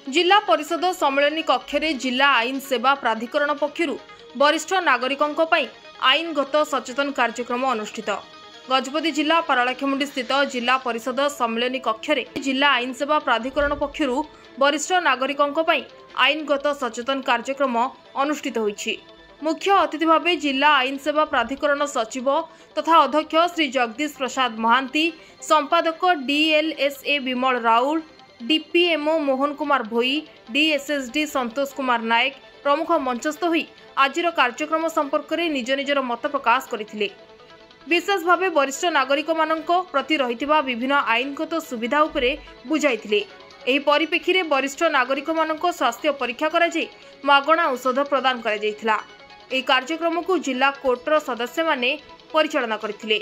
जिला परिषद सम्मेलन कक्ष में जिला आईन सेवा प्राधिकरण पक्षर वरिष्ठ नागरिकों आईनगत सचेतन कार्यक्रम अनुष्ठित। गजपति जिला पारलाखेमुंडी स्थित जिला परिषद सम्मेलन कक्ष में जिला आईन सेवा प्राधिकरण पक्षर वरिष्ठ नागरिकों आईनगत सचेतन कार्यक्रम अनुष्ठित होईछि। मुख्य अतिथि भाव जिला आईन सेवा प्राधिकरण सचिव तथा अध्यक्ष श्री जगदीश प्रसाद महांती, संपादक डीएलएसए विमल राउल, डीपीएमओ मोहन कुमार भोई, डीएसएसडी संतोष कुमार नायक प्रमुख मंचस्थ होई आजिर कार्यक्रम संपर्क में निज निजर मत प्रकाश करथिले। विशेष भाव वरिष्ठ नागरिक मानक प्रति रहिथिबा विभिन्न आईनगत सुविधा उपरे बुझाइथिले। एही परिप्रेक्षी रे वरिष्ठ नागरिक मानक स्वास्थ्य परीक्षा करा जाय मागणा औषध प्रदान करा जायथिला। एही कार्यक्रम को जिला कोर्टर सदस्य माने परिचालना करथिले।